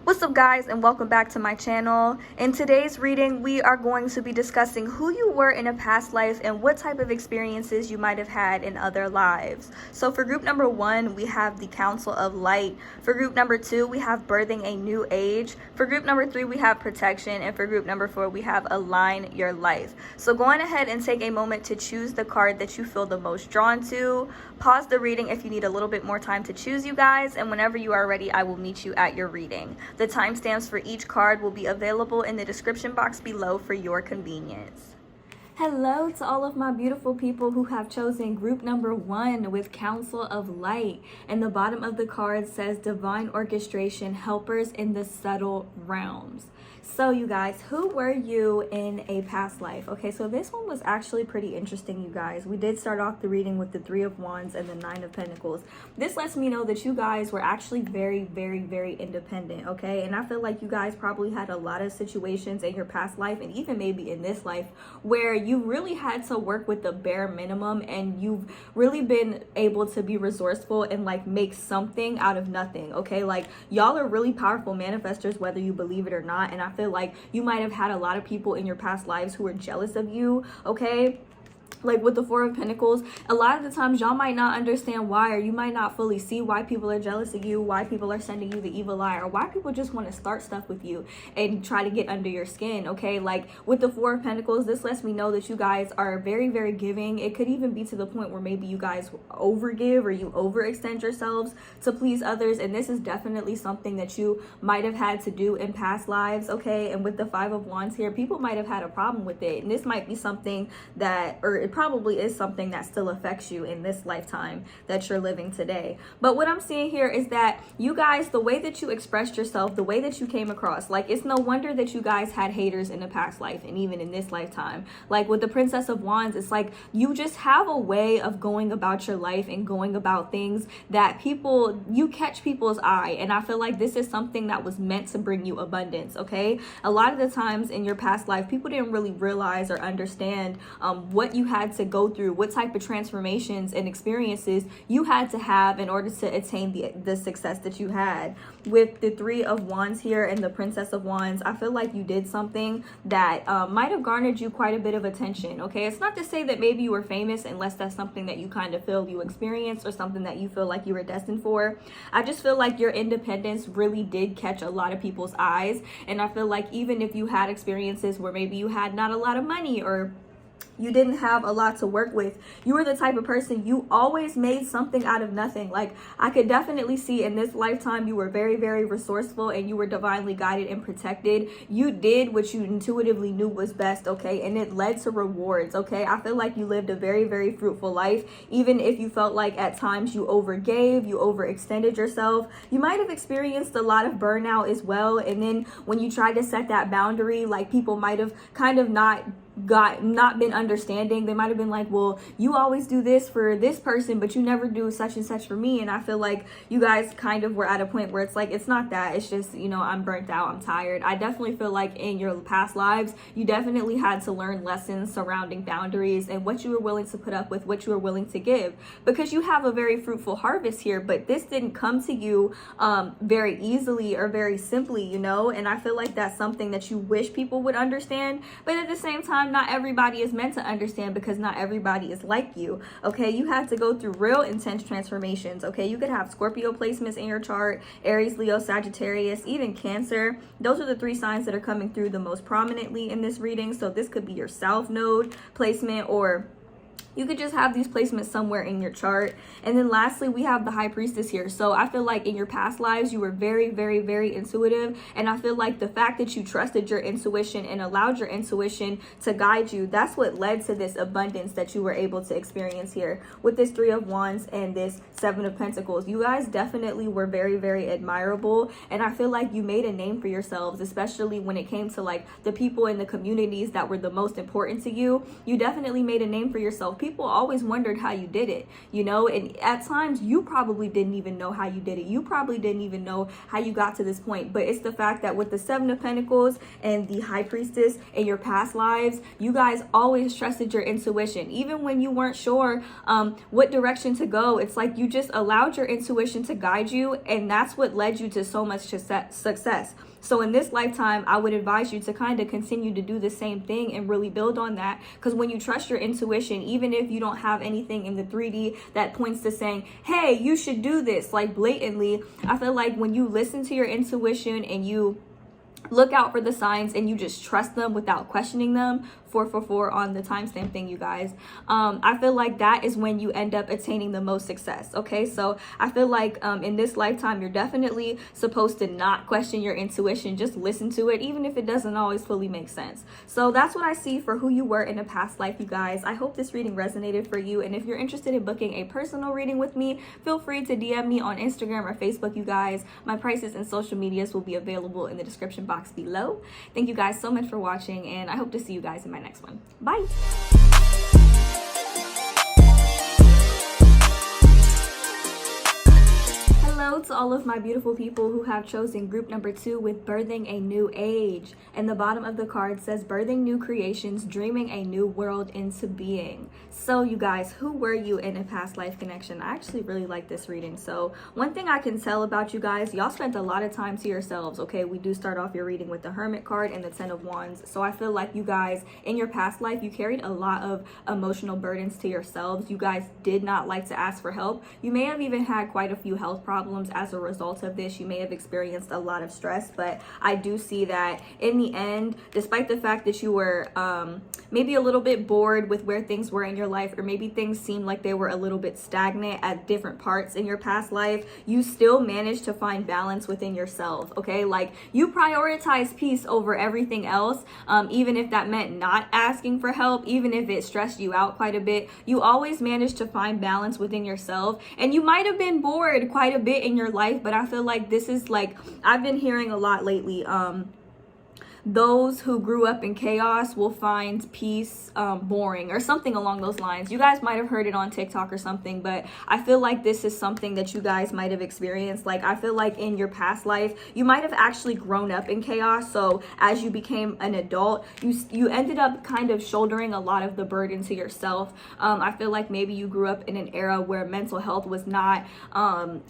What's up guys, and welcome back to my channel. In today's reading, we are going to be discussing who you were in a past life and what type of experiences you might have had in other lives. So for group number 1, we have the Council of Light. For group number 2, we have Birthing a New Age. For group number 3, we have Protection. And for group number 4, we have Align Your Life. So go on ahead and take a moment to choose the card that you feel the most drawn to. Pause the reading if you need a little bit more time to choose, you guys, and whenever you are ready, I will meet you at your reading. The timestamps for each card will be available in the description box below for your convenience. Hello to all of my beautiful people who have chosen group number 1 with Council of Light. And the bottom of the card says Divine Orchestration, Helpers in the Subtle Realms. So you guys, who were you in a past life? Okay, so this one was actually pretty interesting, you guys. We did start off the reading with the 3 of Wands and the 9 of Pentacles. This lets me know that you guys were actually very, very, very independent, okay? And I feel like you guys probably had a lot of situations in your past life and even maybe in this life where you really had to work with the bare minimum and you've really been able to be resourceful and like make something out of nothing, okay? Like y'all are really powerful manifestors whether you believe it or not, and I feel like you might have had a lot of people in your past lives who were jealous of you, okay? Like with the 4 of Pentacles, a lot of the times y'all might not understand why, or you might not fully see why people are jealous of you, why people are sending you the evil eye, or why people just want to start stuff with you and try to get under your skin, okay? Like with the 4 of Pentacles, this lets me know that you guys are very, very giving. It could even be to the point where maybe you guys overgive or you overextend yourselves to please others, and this is definitely something that you might have had to do in past lives, okay? And with the 5 of Wands here, people might have had a problem with it, and this might be something that, or it probably is something that still affects you in this lifetime that you're living today. But what I'm seeing here is that you guys, the way that you expressed yourself, the way that you came across, like it's no wonder that you guys had haters in the past life and even in this lifetime. Like with the Princess of Wands, it's like you just have a way of going about your life and going about things that people, you catch people's eye, and I feel like this is something that was meant to bring you abundance, okay? A lot of the times in your past life, people didn't really realize or understand what you had to go through, what type of transformations and experiences you had to have in order to attain the success that you had. With the 3 of Wands here and the Princess of Wands, I feel like you did something that might have garnered you quite a bit of attention, okay? It's not to say that maybe you were famous unless that's something that you kind of feel you experienced or something that you feel like you were destined for. I just feel like your independence really did catch a lot of people's eyes, and I feel like even if you had experiences where maybe you had not a lot of money or you didn't have a lot to work with, you were the type of person, you always made something out of nothing. Like I could definitely see in this lifetime you were very, very resourceful and you were divinely guided and protected. You did what you intuitively knew was best, okay? And it led to rewards, okay? I feel like you lived a very, very fruitful life. Even if you felt like at times you overgave, you overextended yourself, you might have experienced a lot of burnout as well. And then when you tried to set that boundary, like people might have kind of not been understanding. They might have been like, well, you always do this for this person but you never do such and such for me. And I feel like you guys kind of were at a point where it's like, it's not that, it's just, you know, I'm burnt out, I'm tired. I definitely feel like in your past lives you definitely had to learn lessons surrounding boundaries and what you were willing to put up with, what you were willing to give, because you have a very fruitful harvest here. But this didn't come to you very easily or very simply, you know. And I feel like that's something that you wish people would understand, but at the same time, not everybody is meant to understand because not everybody is like you, okay? You have to go through real intense transformations, okay? You could have Scorpio placements in your chart, Aries, Leo, Sagittarius, even Cancer. Those are the 3 signs that are coming through the most prominently in this reading. So this could be your South Node placement, or you could just have these placements somewhere in your chart. And then lastly, we have the High Priestess here. So I feel like in your past lives, you were very, very, very intuitive. And I feel like the fact that you trusted your intuition and allowed your intuition to guide you, that's what led to this abundance that you were able to experience here with this 3 of Wands and this 7 of Pentacles. You guys definitely were very, very admirable. And I feel like you made a name for yourselves, especially when it came to like the people in the communities that were the most important to you. You definitely made a name for yourself yourself. People always wondered how you did it, you know, and at times you probably didn't even know how you did it. You probably didn't even know how you got to this point. But it's the fact that with the Seven of Pentacles and the High Priestess in your past lives, you guys always trusted your intuition. Even when you weren't sure what direction to go, it's like you just allowed your intuition to guide you, and that's what led you to so much success. So in this lifetime, I would advise you to kind of continue to do the same thing and really build on that. Because when you trust your intuition, even if you don't have anything in the 3D that points to saying, hey, you should do this, like blatantly, I feel like when you listen to your intuition and you look out for the signs and you just trust them without questioning them, 444 on the timestamp thing, you guys, I feel like that is when you end up attaining the most success. Okay, so I feel like in this lifetime, you're definitely supposed to not question your intuition, just listen to it, even if it doesn't always fully make sense. So that's what I see for who you were in a past life, you guys. I hope this reading resonated for you, and if you're interested in booking a personal reading with me, feel free to DM me on Instagram or Facebook, you guys. My prices and social medias will be available in the description box below. Thank you guys so much for watching, and I hope to see you guys in my next one. Bye. Hello to all of my beautiful people who have chosen group number 2 with birthing a new age. And the bottom of the card says birthing new creations, dreaming a new world into being. So you guys, who were you in a past life connection? I actually really like this reading. So one thing I can tell about you guys, y'all spent a lot of time to yourselves. Okay, we do start off your reading with the Hermit card and the 10 of Wands. So I feel like you guys in your past life, you carried a lot of emotional burdens to yourselves. You guys did not like to ask for help. You may have even had quite a few health problems as a result of this. You may have experienced a lot of stress, but I do see that in the end, despite the fact that you were maybe a little bit bored with where things were in your life, or maybe things seemed like they were a little bit stagnant at different parts in your past life, you still managed to find balance within yourself. Okay, like you prioritize peace over everything else, even if that meant not asking for help, even if it stressed you out quite a bit. You always managed to find balance within yourself, and you might have been bored quite a bit in your life, but I feel like this is like, I've been hearing a lot lately, those who grew up in chaos will find peace boring, or something along those lines. You guys might have heard it on TikTok or something, but I feel like this is something that you guys might have experienced. Like, I feel like in your past life, you might have actually grown up in chaos. So as you became an adult, you ended up kind of shouldering a lot of the burden to yourself. I feel like maybe you grew up in an era where mental health was not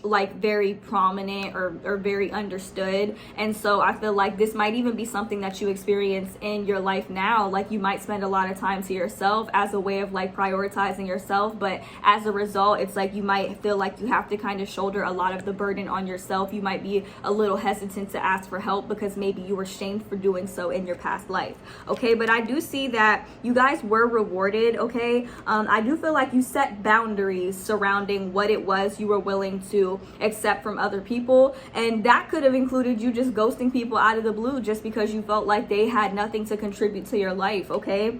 like very prominent or very understood. And so I feel like this might even be something that you experience in your life now. Like, you might spend a lot of time to yourself as a way of like prioritizing yourself, but as a result, it's like you might feel like you have to kind of shoulder a lot of the burden on yourself. You might be a little hesitant to ask for help because maybe you were shamed for doing so in your past life. Okay, but I do see that you guys were rewarded. Okay, I do feel like you set boundaries surrounding what it was you were willing to accept from other people, and that could have included you just ghosting people out of the blue just because you felt like they had nothing to contribute to your life. Okay,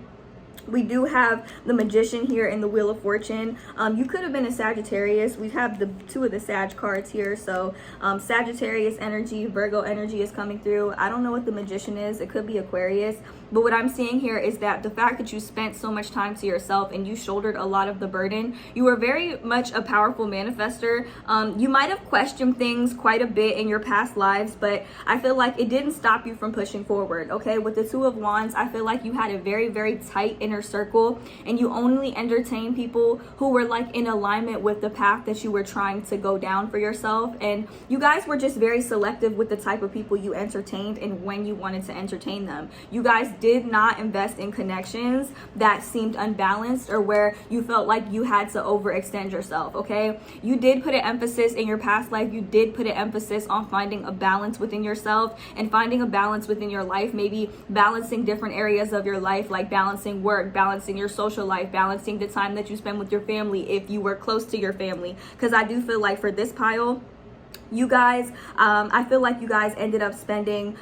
we do have the Magician here in the Wheel of Fortune. You could have been a Sagittarius. We have the 2 of the Sag cards here. So Sagittarius energy, Virgo energy is coming through. I don't know what the Magician is. It could be Aquarius. But what I'm seeing here is that the fact that you spent so much time to yourself and you shouldered a lot of the burden, you were very much a powerful manifester. You might have questioned things quite a bit in your past lives, but I feel like it didn't stop you from pushing forward. Okay, with the 2 of Wands, I feel like you had a very, very tight inner circle, and you only entertained people who were like in alignment with the path that you were trying to go down for yourself. And you guys were just very selective with the type of people you entertained and when you wanted to entertain them. You guys did not invest in connections that seemed unbalanced or where you felt like you had to overextend yourself. Okay, you did put an emphasis in your past life, you did put an emphasis on finding a balance within yourself and finding a balance within your life, maybe balancing different areas of your life, like balancing work, balancing your social life, balancing the time that you spend with your family if you were close to your family. Because I do feel like for this pile, you guys, I feel like you guys ended up spending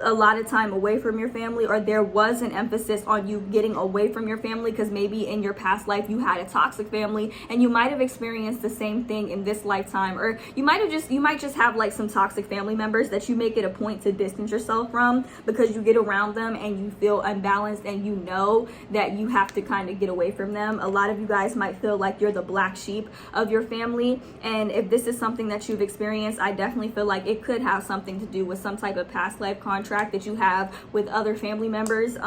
a lot of time away from your family, or there was an emphasis on you getting away from your family because maybe in your past life you had a toxic family, and you might have experienced the same thing in this lifetime. Or you might just have like some toxic family members that you make it a point to distance yourself from because you get around them and you feel unbalanced, and you know that you have to kind of get away from them. A lot of you guys might feel like you're the black sheep of your family, and if this is something that you've experienced, I definitely feel like it could have something to do with some type of past life contract that you have with other family members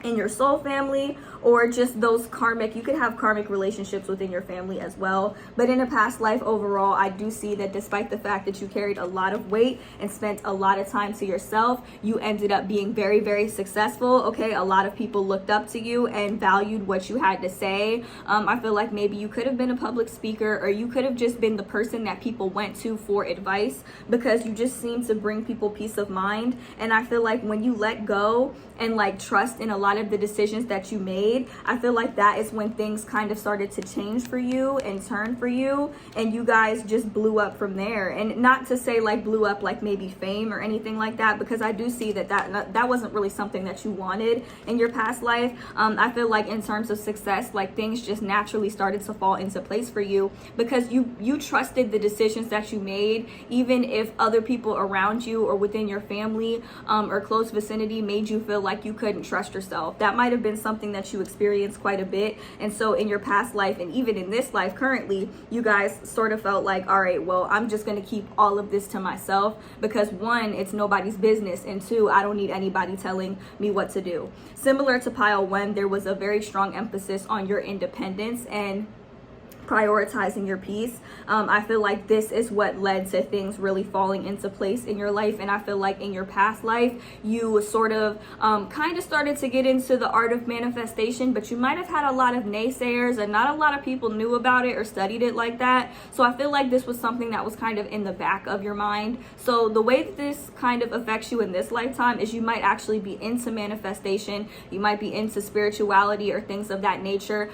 in your soul family, or just those karmic, you could have karmic relationships within your family as well. But in a past life overall, I do see that despite the fact that you carried a lot of weight and spent a lot of time to yourself, you ended up being very, very successful. Okay, a lot of people looked up to you and valued what you had to say. I feel like maybe you could have been a public speaker, or you could have just been the person that people went to for advice, because you just seem to bring people peace of mind. And I feel like when you let go and like trust in a lot of the decisions that you made, I feel like that is when things kind of started to change for you and turn for you, and you guys just blew up from there. And not to say like blew up like maybe fame or anything like that, because I do see that wasn't really something that you wanted in your past life. I feel like in terms of success, like things just naturally started to fall into place for you because you trusted the decisions that you made, even if other people around you or within your family or close vicinity made you feel like you couldn't trust yourself. That might have been something that you experienced quite a bit. And so in your past life, and even in this life currently, you guys sort of felt like, all right, well, I'm just going to keep all of this to myself because one, it's nobody's business, and two, I don't need anybody telling me what to do. Similar to pile one, there was a very strong emphasis on your independence and prioritizing your peace. I feel like this is what led to things really falling into place in your life. And I feel like in your past life, you sort of kind of started to get into the art of manifestation, but you might have had a lot of naysayers and not a lot of people knew about it or studied it like that. So I feel like this was something that was kind of in the back of your mind. So the way that this kind of affects you in this lifetime is you might actually be into manifestation. You might be into spirituality or things of that nature.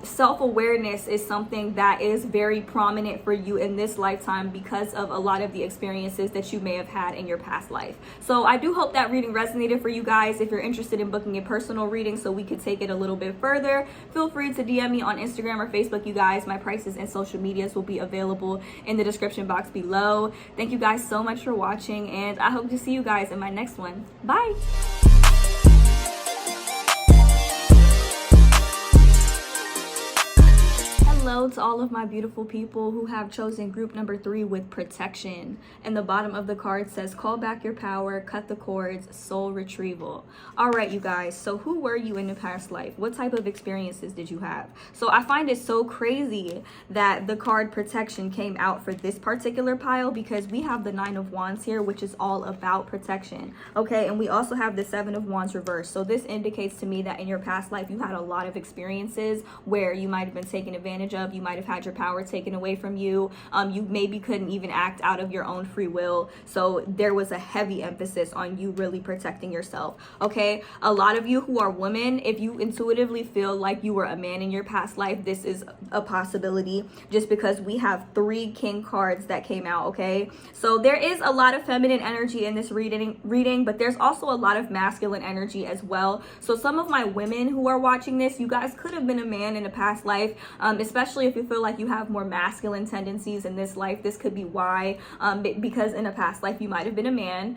Self-awareness is something that is very prominent for you in this lifetime because of a lot of the experiences that you may have had in your past life. So I do hope that reading resonated for you guys. If you're interested in booking a personal reading so we could take it a little bit further, feel free to DM me on Instagram or Facebook, you guys. My prices and social medias will be available in the description box below. Thank you guys so much for watching, and I hope to see you guys in my next one. Bye. Hello to all of my beautiful people who have chosen group number 3 with protection. And the bottom of the card says, call back your power, cut the cords, soul retrieval. All right, you guys. So who were you in the past life? What type of experiences did you have? So I find it so crazy that the card protection came out for this particular pile, because we have the 9 of Wands here, which is all about protection. Okay. And we also have the 7 of Wands reversed. So this indicates to me that in your past life, you had a lot of experiences where you might have been taken advantage of. You might have had your power taken away from you. You maybe couldn't even act out of your own free will. So there was a heavy emphasis on you really protecting yourself. Okay. A lot of you who are women, if you intuitively feel like you were a man in your past life, this is a possibility, just because we have 3 king cards that came out. Okay. So there is a lot of feminine energy in this reading, but there's also a lot of masculine energy as well. So some of my women who are watching this, you guys could have been a man in a past life, especially if you feel like you have more masculine tendencies in this life. This could be why, because in a past life you might have been a man.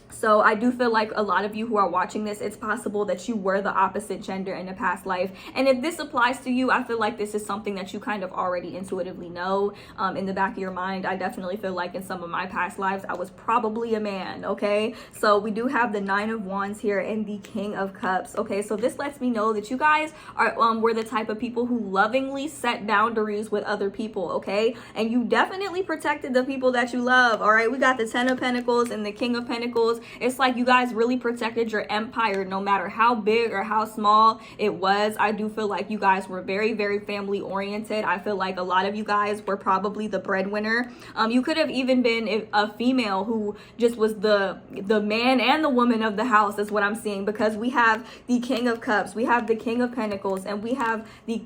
So I do feel like a lot of you who are watching this, it's possible that you were the opposite gender in a past life. And if this applies to you, I feel like this is something that you kind of already intuitively know in the back of your mind. I definitely feel like in some of my past lives, I was probably a man. Okay. So we do have the 9 of Wands here and the King of Cups. Okay. So this lets me know that you guys are were the type of people who lovingly set boundaries with other people. Okay. And you definitely protected the people that you love. All right. We got the 10 of Pentacles and the King of Pentacles. Pentacles, it's like you guys really protected your empire no matter how big or how small it was. I do feel like you guys were very, very family oriented. I feel like a lot of you guys were probably the breadwinner. You could have even been a female who just was the man and the woman of the house, is what I'm seeing, because we have the King of Cups, we have the King of Pentacles, and we have the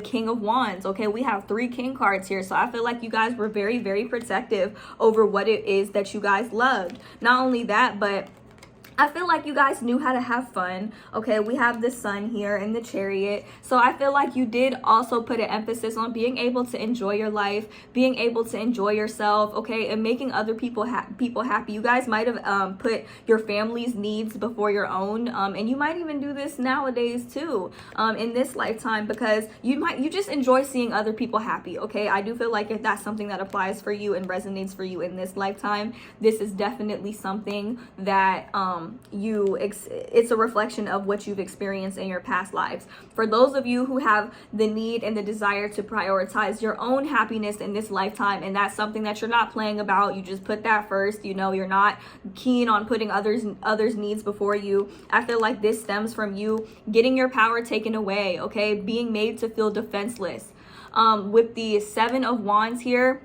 King of Wands. Okay, we have 3 king cards here. So I feel like you guys were very, very protective over what it is that you guys loved. Not only that, but I feel like you guys knew how to have fun. Okay, we have the Sun here and the Chariot. So I feel like you did also put an emphasis on being able to enjoy your life, being able to enjoy yourself, okay, and making other people happy. You guys might have put your family's needs before your own, and you might even do this nowadays too, in this lifetime, because you just enjoy seeing other people happy. Okay, I do feel like if that's something that applies for you and resonates for you in this lifetime, this is definitely something that it's a reflection of what you've experienced in your past lives. For those of you who have the need and the desire to prioritize your own happiness in this lifetime, and that's something that you're not playing about, you just put that first, you know, you're not keen on putting others needs before you. I feel like this stems from you getting your power taken away, okay, being made to feel defenseless. With the 7 of Wands here,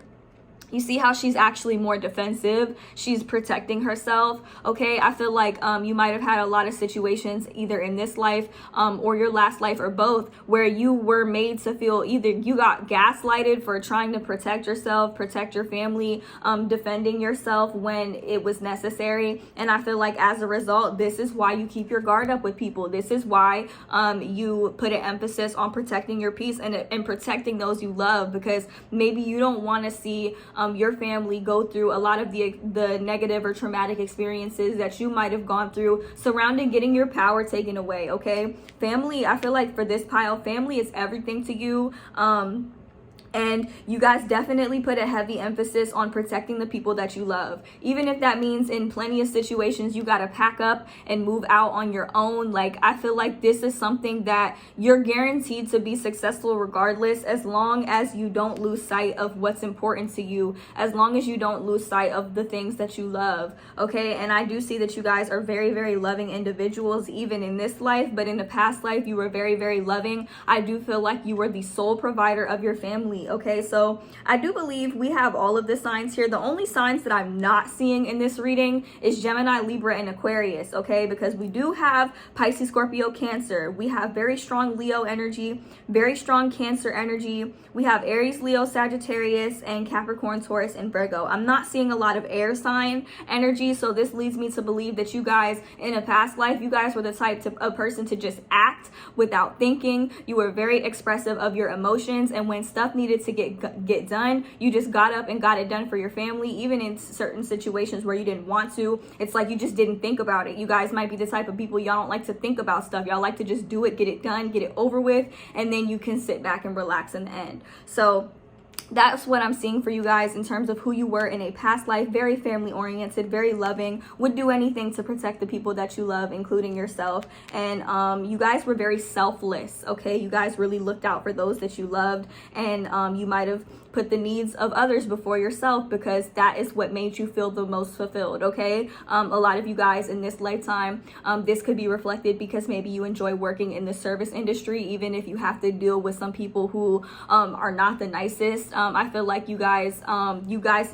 you see how she's actually more defensive. She's protecting herself. Okay, I feel like you might have had a lot of situations either in this life or your last life or both, where you were made to feel either you got gaslighted for trying to protect yourself, protect your family, defending yourself when it was necessary. And I feel like as a result, this is why you keep your guard up with people. This is why you put an emphasis on protecting your peace and protecting those you love, because maybe you don't want to see your family go through a lot of the negative or traumatic experiences that you might have gone through surrounding getting your power taken away. Okay, family, I feel like for this pile, family is everything to you. And you guys definitely put a heavy emphasis on protecting the people that you love. Even if that means in plenty of situations you got to pack up and move out on your own. Like, I feel like this is something that you're guaranteed to be successful regardless, as long as you don't lose sight of what's important to you, as long as you don't lose sight of the things that you love. Okay, and I do see that you guys are very, very loving individuals, even in this life, but in the past life you were very, very loving. I do feel like you were the sole provider of your family. Okay, so I do believe we have all of the signs here. The only signs that I'm not seeing in this reading is Gemini, Libra, and Aquarius. Okay, because we do have Pisces, Scorpio, Cancer. We have very strong Leo energy, very strong Cancer energy. We have Aries, Leo, Sagittarius, and Capricorn, Taurus, and Virgo. I'm not seeing a lot of air sign energy, so this leads me to believe that you guys in a past life, you guys were the type of person to just act without thinking. You were very expressive of your emotions, and when stuff needed to get done, you just got up and got it done for your family. Even in certain situations where you didn't want to, it's like you just didn't think about it. You guys might be the type of people, y'all don't like to think about stuff. Y'all like to just do it, get it done, get it over with, and then you can sit back and relax in the end. So that's what I'm seeing for you guys in terms of who you were in a past life. Very family oriented, very loving, would do anything to protect the people that you love, including yourself. And you guys were very selfless. Okay, you guys really looked out for those that you loved, and you might have put the needs of others before yourself, because that is what made you feel the most fulfilled. Okay, a lot of you guys in this lifetime, this could be reflected because maybe you enjoy working in the service industry, even if you have to deal with some people who are not the nicest. I feel like you guys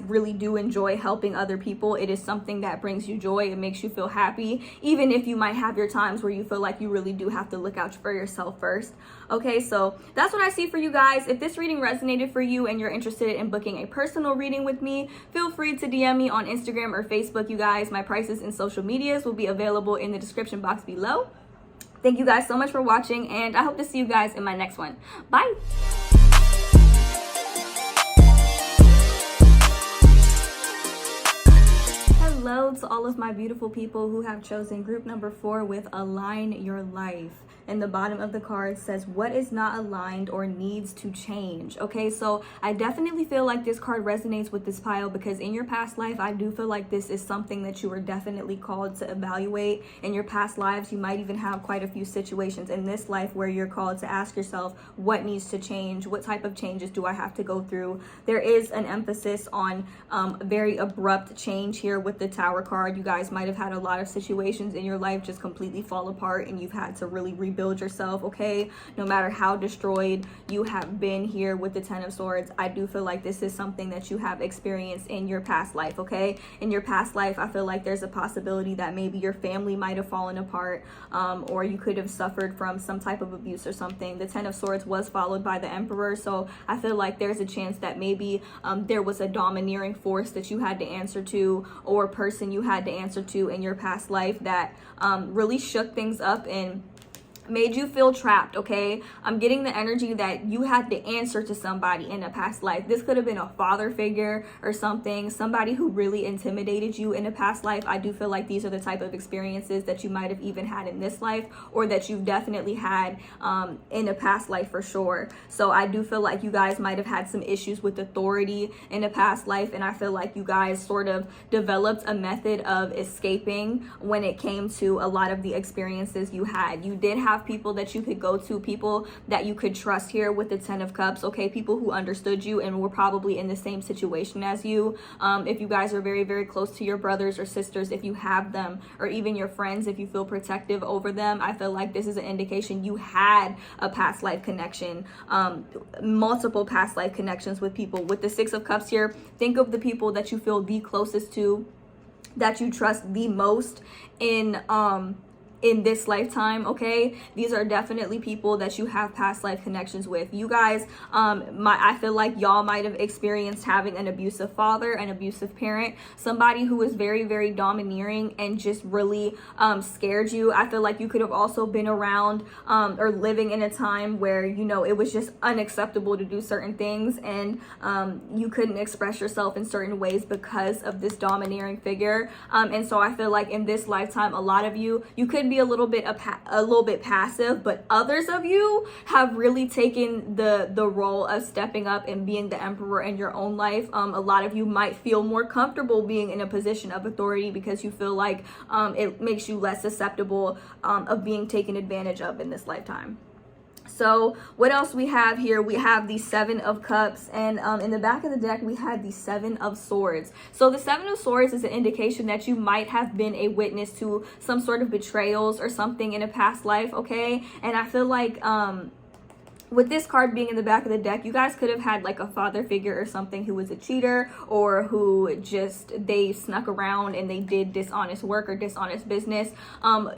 really do enjoy helping other people. It is something that brings you joy. It makes you feel happy, even if you might have your times where you feel like you really do have to look out for yourself first. Okay, so that's what I see for you guys. If this reading resonated for you and you're interested in booking a personal reading with me, feel free to DM me on Instagram or Facebook, you guys. My prices and social medias will be available in the description box below. Thank you guys so much for watching, and I hope to see you guys in my next one. Bye. Hello to all of my beautiful people who have chosen group number 4 with Align Your Life. and the bottom of the card says, what is not aligned or needs to change? Okay, so I definitely feel like this card resonates with this pile, because in your past life, I do feel like this is something that you were definitely called to evaluate. In your past lives, you might even have quite a few situations in this life where you're called to ask yourself, what needs to change? What type of changes do I have to go through? There is an emphasis on very abrupt change here with the Tower card. You guys might have had a lot of situations in your life just completely fall apart, and you've had to really rebuild yourself, okay? No matter how destroyed you have been here with the Ten of Swords, I do feel like this is something that you have experienced in your past life, okay? In your past life, I feel like there's a possibility that maybe your family might have fallen apart, or you could have suffered from some type of abuse or something. The Ten of Swords was followed by the Emperor, so I feel like there's a chance that maybe there was a domineering force that you had to answer to, or person you had to answer to in your past life that really shook things up and made you feel trapped, okay? I'm getting the energy that you had to answer to somebody in a past life. This could have been a father figure or something, somebody who really intimidated you in a past life. I do feel like these are the type of experiences that you might have even had in this life, or that you've definitely had in a past life for sure. So I do feel like you guys might have had some issues with authority in a past life, and I feel like you guys sort of developed a method of escaping when it came to a lot of the experiences you had. You did have people that you could go to, people that you could trust here with the Ten of Cups, okay? People who understood you and were probably in the same situation as you. If you guys are very, very close to your brothers or sisters, if you have them, or even your friends, if you feel protective over them, I feel like this is an indication you had a past life connection, multiple past life connections with people. With the Six of Cups here, think of the people that you feel the closest to, that you trust the most in this lifetime, okay? These are definitely people that you have past life connections with. You guys, I feel like y'all might have experienced having an abusive father, an abusive parent, somebody who was very, very domineering and just really scared you. I feel like you could have also been around or living in a time where, you know, it was just unacceptable to do certain things, and you couldn't express yourself in certain ways because of this domineering figure. And so I feel like in this lifetime, a lot of you could be a little bit passive, but others of you have really taken the role of stepping up and being the emperor in your own life. A lot of you might feel more comfortable being in a position of authority because you feel like it makes you less susceptible of being taken advantage of in this lifetime. So what else we have here? We have the Seven of Cups, and in the back of the deck we had the Seven of Swords. So the Seven of Swords is an indication that you might have been a witness to some sort of betrayals or something in a past life, okay? And I feel like with this card being in the back of the deck, you guys could have had like a father figure or something who was a cheater, or who just, they snuck around and they did dishonest work or dishonest business.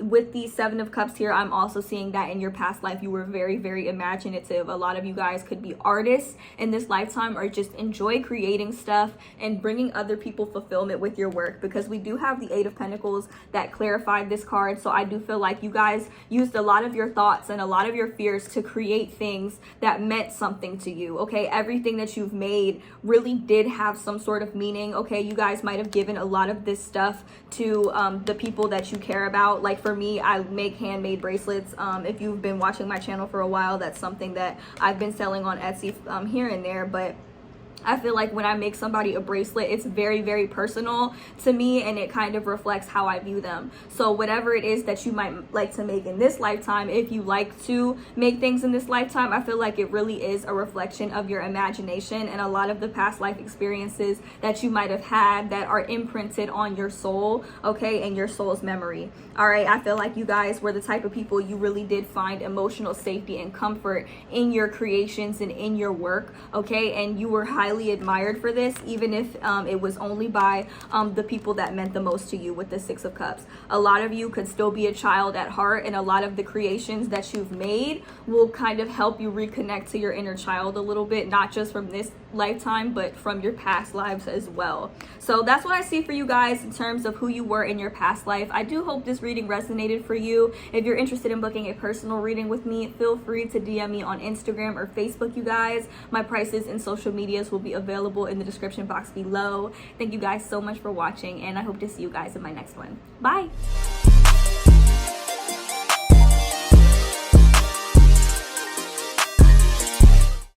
With the Seven of Cups here, I'm also seeing that in your past life you were very, very imaginative. A lot of you guys could be artists in this lifetime, or just enjoy creating stuff and bringing other people fulfillment with your work, because we do have the Eight of Pentacles that clarified this card. So I do feel like you guys used a lot of your thoughts and a lot of your fears to create things that meant something to you, okay? Everything that you've made really did have some sort of meaning, okay? You guys might have given a lot of this stuff to the people that you care about. Like for me, I make handmade bracelets. If you've been watching my channel for a while, that's something that I've been selling on Etsy here and there. But I feel like when I make somebody a bracelet, it's very, very personal to me, and it kind of reflects how I view them. So whatever it is that you might like to make in this lifetime, if you like to make things in this lifetime, I feel like it really is a reflection of your imagination and a lot of the past life experiences that you might have had that are imprinted on your soul, okay, and your soul's memory. All right, I feel like you guys were the type of people, you really did find emotional safety and comfort in your creations and in your work, okay, and you were highly admired for this, even if it was only by the people that meant the most to you with the Six of Cups. A lot of you could still be a child at heart, and a lot of the creations that you've made will kind of help you reconnect to your inner child a little bit, not just from this lifetime, but from your past lives as well. So that's what I see for you guys in terms of who you were in your past life. I do hope this reading resonated for you. If you're interested in booking a personal reading with me, feel free to DM me on Instagram or Facebook, you guys. My prices and social medias will be available in the description box below. Thank you guys so much for watching, and I hope to see you guys in my next one. Bye.